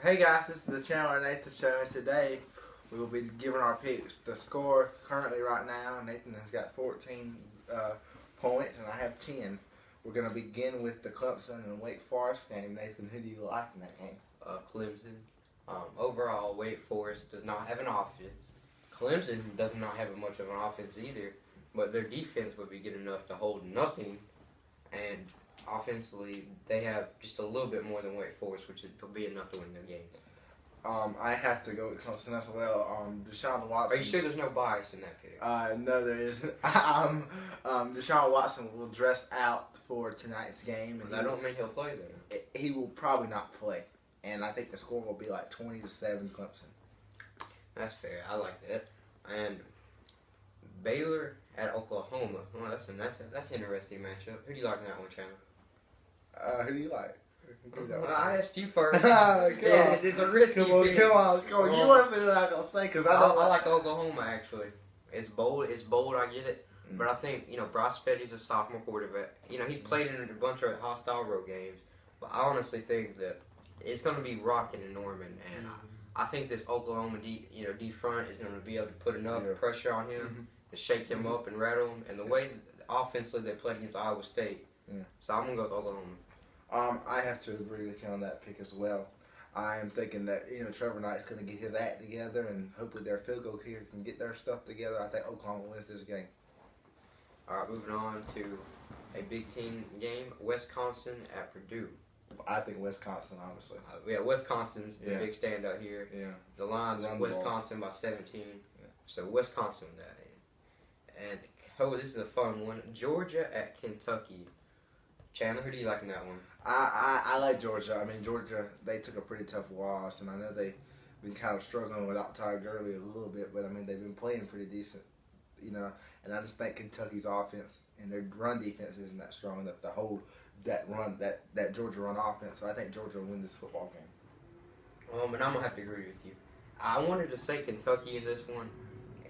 Hey guys, this is the Chandler and Nathan show, and today we will be giving our picks. The score currently right now, Nathan has got 14 points and I have 10. We're going to begin with the Clemson and Wake Forest game. Nathan, who do you like in that game? Clemson. Overall, Wake Forest does not have an offense. Clemson does not have much of an offense either, but their defense would be good enough to hold nothing, and offensively, they have just a little bit more than Wake Forest, which will be enough to win their game. I have to go with Clemson as well. Deshaun Watson. Are you sure there's no bias in that pick? No, there isn't. Deshaun Watson will dress out for tonight's game, and I don't mean he'll play there. He will probably not play, and I think the score will be like 20-7 Clemson. That's fair. I like that. And Baylor at Oklahoma. Well, that's an interesting matchup. Who do you like in that one, Chandler? Who do you like? I asked you first. It's a risky pick. Come on. You want to see what I'm going to say? Because I like Oklahoma, actually. It's bold, I get it. But I think, Bryce Petty's a sophomore quarterback. He's played in a bunch of hostile road games. But I honestly think that it's going to be rocking in Norman. And I think this Oklahoma D front is going to be able to put enough pressure on him to shake him up and rattle him. And the way offensively they played against Iowa State. Yeah. So I'm going to go with Oklahoma. I have to agree with you on that pick as well. I am thinking that Trevor Knight's going to get his act together, and hopefully their field goal kicker can get their stuff together. I think Oklahoma wins this game. All right, moving on to a Big Ten game: Wisconsin at Purdue. I think Wisconsin, honestly. Wisconsin's the big standout here. Yeah. The line's Wisconsin by 17. Yeah. So Wisconsin with that. And this is a fun one: Georgia at Kentucky. Chandler, who do you like in that one? I like Georgia. I mean, Georgia, they took a pretty tough loss, and I know they've been kind of struggling without Ty Gurley a little bit, but I mean, they've been playing pretty decent, and I just think Kentucky's offense and their run defense isn't that strong enough to hold that Georgia run offense, so I think Georgia will win this football game. And I'm going to have to agree with you. I wanted to say Kentucky in this one,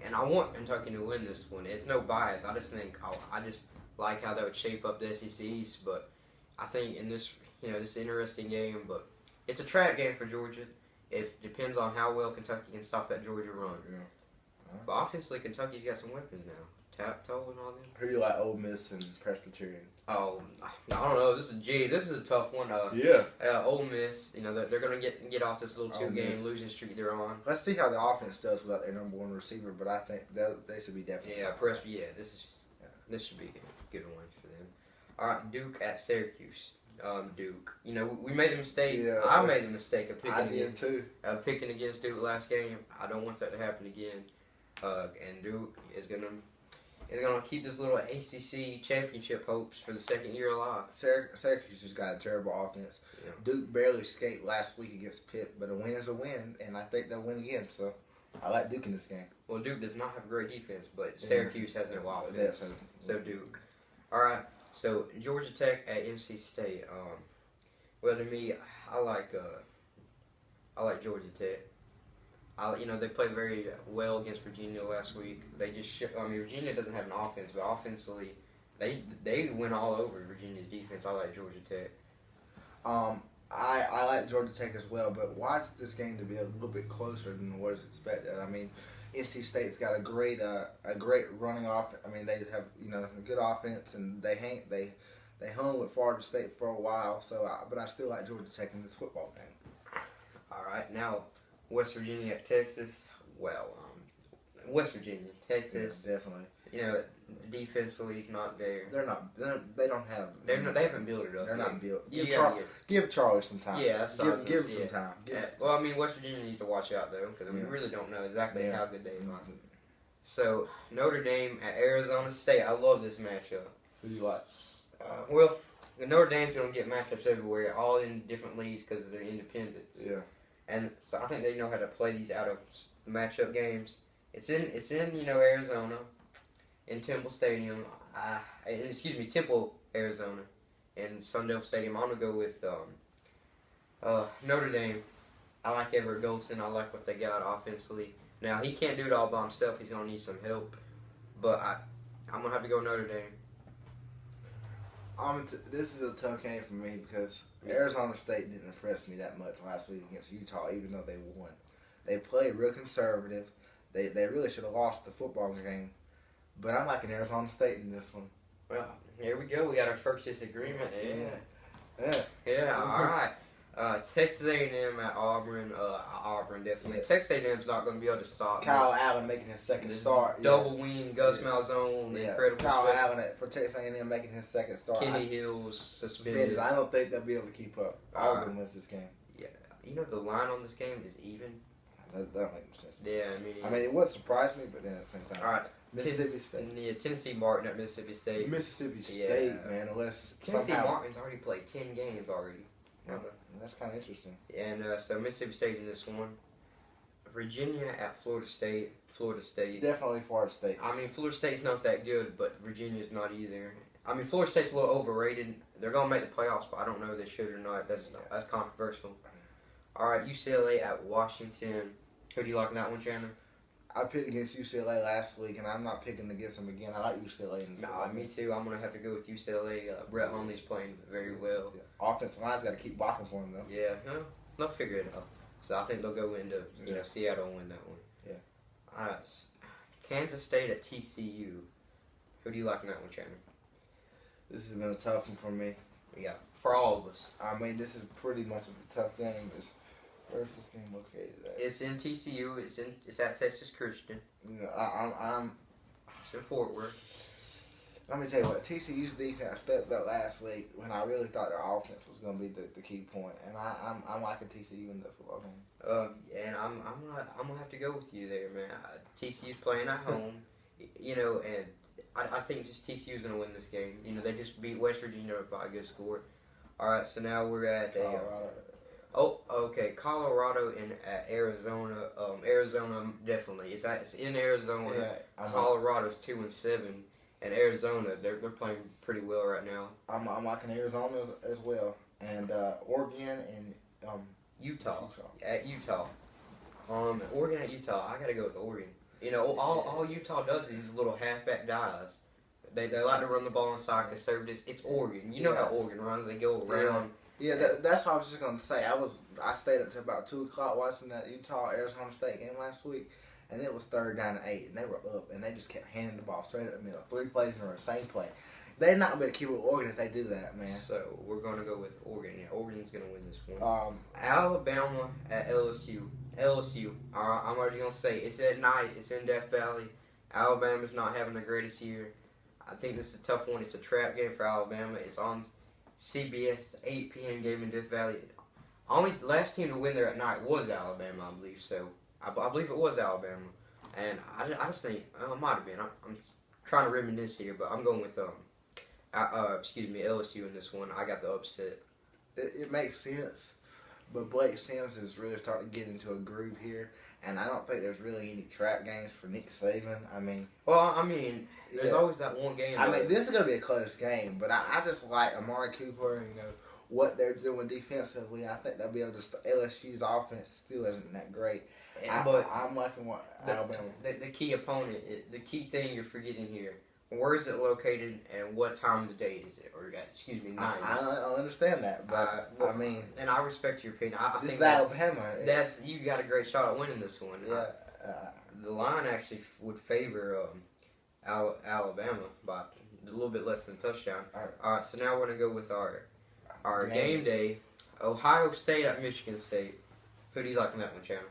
and I want Kentucky to win this one. It's no bias. I just think, I just like how that would shape up the SEC East, but I think in this, this is an interesting game, but it's a trap game for Georgia. It depends on how well Kentucky can stop that Georgia run. Yeah. But offensively, Kentucky's got some weapons now. Toe and all them. Who do you like, Ole Miss and Presbyterian? Oh, I don't know. This is a tough one. Ole Miss, they're going to get off this little 2-game losing streak they're on. Let's see how the offense does without their number one receiver, but I think they should be definitely. This should be a good one for them. All right, Duke at Syracuse. Duke. We made the mistake. Yeah, I made the mistake of picking against Duke last game. I don't want that to happen again. And Duke is gonna keep this little ACC championship hopes for the second year alive. Syracuse just got a terrible offense. Yeah. Duke barely escaped last week against Pitt, but a win is a win, and I think they'll win again. So I like Duke in this game. Well, Duke does not have great defense, but Syracuse has no offense. So Duke. All right. So Georgia Tech at NC State. Well, to me, I like Georgia Tech. They played very well against Virginia last week. Virginia doesn't have an offense, but offensively, they went all over Virginia's defense. I like Georgia Tech. I like Georgia Tech as well, but watch this game to be a little bit closer than what is expected. I mean, NC State's got a great running off. I mean, they have a good offense, and they hung with Florida State for a while. So, but I still like Georgia Tech in this football game. All right, now West Virginia at Texas. Well, West Virginia, Texas, definitely. Defensively, he's not there. They don't have. They haven't built it up. They're not built. Give Charlie some time. Yeah, that's give him some time. Well, I mean, West Virginia needs to watch out though, because we really don't know exactly how good they are. So Notre Dame at Arizona State. I love this matchup. Who do you like? Well, Notre Dame's gonna get matchups everywhere, all in different leagues because they're independents. Yeah. And so I think they know how to play these out of matchup games. It's in Arizona, in Temple Stadium. Temple, Arizona, in Sundell Stadium. I'm gonna go with Notre Dame. I like Everett Golson. I like what they got offensively. Now he can't do it all by himself. He's gonna need some help. But I'm gonna have to go Notre Dame. This is a tough game for me because Arizona State didn't impress me that much last week against Utah, even though they won. They played real conservative. They really should have lost the football game. But I'm liking Arizona State in this one. Well, here we go. We got our first disagreement. Yeah. All right. Texas A&M at Auburn. Auburn definitely. Yeah. Texas A&M's not going to be able to stop. Kyle Allen making his second start. Double wing. Gus Malzahn. Incredible. Kyle Allen for Texas A&M making his second start. Kenny Hill's suspended. I don't think they'll be able to keep up. Auburn wins this game. Yeah. You know the line on this game is even. That don't make sense. Yeah, I mean, it would surprise me, but then at the same time. All right. Mississippi State. Yeah, Tennessee Martin at Mississippi State. Mississippi State, man. Unless Tennessee Martin's already played 10 games already. Yeah, that's kind of interesting. And so Mississippi State in this one. Virginia at Florida State. Florida State. Definitely Florida State. I mean, Florida State's not that good, but Virginia's not either. I mean, Florida State's a little overrated. They're going to make the playoffs, but I don't know if they should or not. That's controversial. All right, UCLA at Washington. Who do you like in that one, Chandler? I picked against UCLA last week, and I'm not picking against them again. I like UCLA in this one. Me too. I'm going to have to go with UCLA. Brett Hundley's playing very well. Yeah. Offensive line's got to keep blocking for him, though. Yeah, they'll figure it out. So I think they'll go into Seattle and win that one. Yeah. All right, Kansas State at TCU. Who do you like in that one, Chandler? This has been a tough one for me. Yeah, for all of us. I mean, this is pretty much a tough game. Where's this game located at? It's in TCU. It's at Texas Christian. You know, It's in Fort Worth. Let me tell you what, TCU's defense stepped up last week when I really thought their offense was going to be the key point, and I'm liking TCU in the football game. And I'm gonna have to go with you there, man. TCU's playing at home, you know, and I think just TCU's gonna win this game. You know, they just beat West Virginia by a good score. All right, so now we're at Colorado and Arizona. Arizona definitely. It's in Arizona. Yeah, Colorado's 2-7, and Arizona they're playing pretty well right now. I'm liking Arizona as well, and Oregon and Utah. At Utah. Oregon at Utah. I gotta go with Oregon. You know, all Utah does is these little halfback dives. They like to run the ball inside conservatives. It's Oregon. You know how Oregon runs. They go around. Yeah, that's what I was just gonna say. I stayed up to about 2:00 watching that Utah-Arizona State game last week, and it was 3rd down and 8, and they were up, and they just kept handing the ball straight up the middle. 3 plays in a row, same play. They're not going to keep with Oregon if they do that, man. So we're gonna go with Oregon. Yeah, Oregon's gonna win this one. Alabama at LSU. LSU. I'm already gonna say it's at night. It's in Death Valley. Alabama's not having the greatest year. I think this is a tough one. It's a trap game for Alabama. It's on CBS, 8 p.m. game in Death Valley. The last team to win there at night was Alabama, I believe. So I believe it was Alabama, and I just think it might have been. I'm trying to reminisce here, but I'm going with LSU in this one. I got the upset. It makes sense, but Blake Sims is really starting to get into a groove here, and I don't think there's really any trap games for Nick Saban. There's always that one game. This is going to be a close game, but I just like Amari Cooper, what they're doing defensively. I think they'll be able to LSU's offense still isn't that great. But I'm liking what Alabama. The key opponent, the key thing you're forgetting here. Where is it located and what time of the day is it? Or night. I understand that, but and I respect your opinion. I think Alabama. You got a great shot at winning this one. Yeah. The line actually would favor Alabama by a little bit less than a touchdown. All right, so now we're gonna go with our game day. Ohio State at Michigan State. Who do you like in that one, Chandler?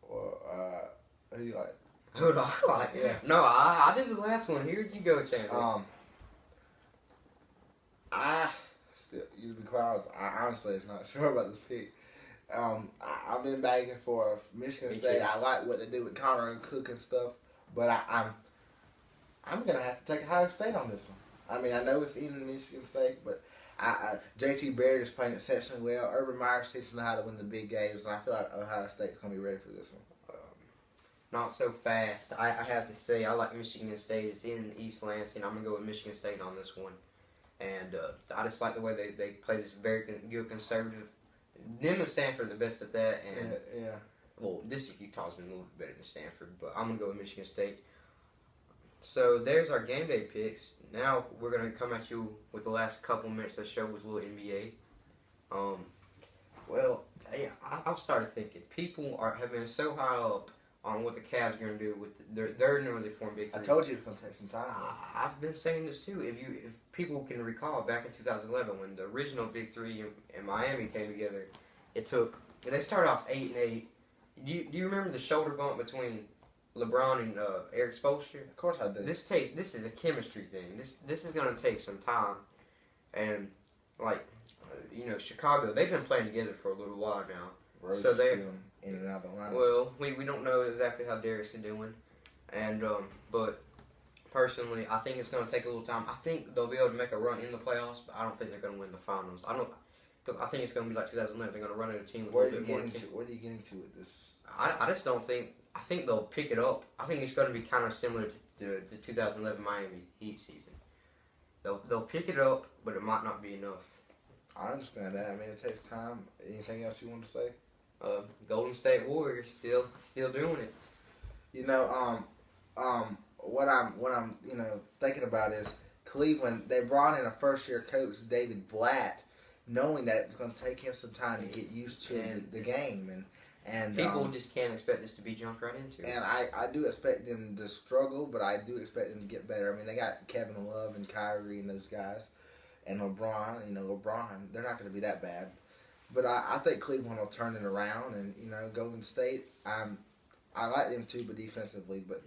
Well, who do you like? Who do I like? Yeah. No, I did the last one. Here you go, Chandler. To be quite honest, I honestly am not sure about this pick. I've been back and forth. Michigan State, I like what they do with Connor and Cook and stuff, but I'm gonna have to take Ohio State on this one. I know it's in Michigan State, but JT Barrett is playing exceptionally well. Urban Meyer's teaching them how to win the big games, and I feel like Ohio State's gonna be ready for this one. Not so fast. I have to say I like Michigan State. It's in East Lansing. I'm going to go with Michigan State on this one. And I just like the way they play this very good conservative. Them and Stanford are the best at that. And yeah. Well, this Utah's been a little bit better than Stanford, but I'm going to go with Michigan State. So there's our game day picks. Now we're gonna come at you with the last couple minutes of the show with a little NBA. Well, I started thinking people have been so high up on what the Cavs are gonna do with their newly formed Big Three. I told you it's gonna take some time. I've been saying this too. If people can recall back in 2011 when the original Big Three in Miami came together, they started off 8-8. Do you remember the shoulder bump between LeBron and Eric Spoelstra? Of course I do. This is a chemistry thing. This is gonna take some time, and Chicago, they've been playing together for a little while now. Rose so they're in and out of the line. Well, we don't know exactly how Derek's doing, and but personally, I think it's gonna take a little time. I think they'll be able to make a run in the playoffs, but I don't think they're gonna win the finals. Because I think it's gonna be like 2011. They're gonna run into a team with a little bit more. Where are you getting to with this? I just don't think. I think they'll pick it up. I think it's gonna be kind of similar to the 2011 Miami Heat season. They'll pick it up, but it might not be enough. I understand that. I mean, it takes time. Anything else you want to say? Golden State Warriors still doing it. What I'm thinking about is Cleveland. They brought in a first-year coach, David Blatt, knowing that it was going to take him some time to get used to the game, and people just can't expect this to be jumped right into. And I do expect them to struggle, but I do expect them to get better. I mean, they got Kevin Love and Kyrie and those guys. And LeBron, they're not going to be that bad. But I think Cleveland will turn it around. And, Golden State, I like them too, but defensively. But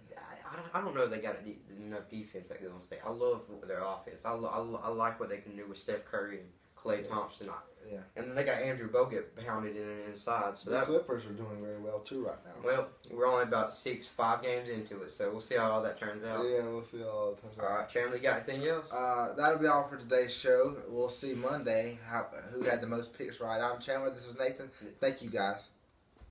I don't know if they got enough defense at Golden State. I love their offense. I like what they can do with Steph Curry and Klay Thompson. Yeah. And then they got Andrew Bogut pounded in the inside. So the Clippers are doing very well too right now. Well, we're only about 5 games into it, so we'll see how all that turns out. Yeah, we'll see how all that turns out. All right, Chandler, you got anything else? That'll be all for today's show. We'll see Monday who had the most picks right. I'm Chandler. This is Nathan. Thank you, guys.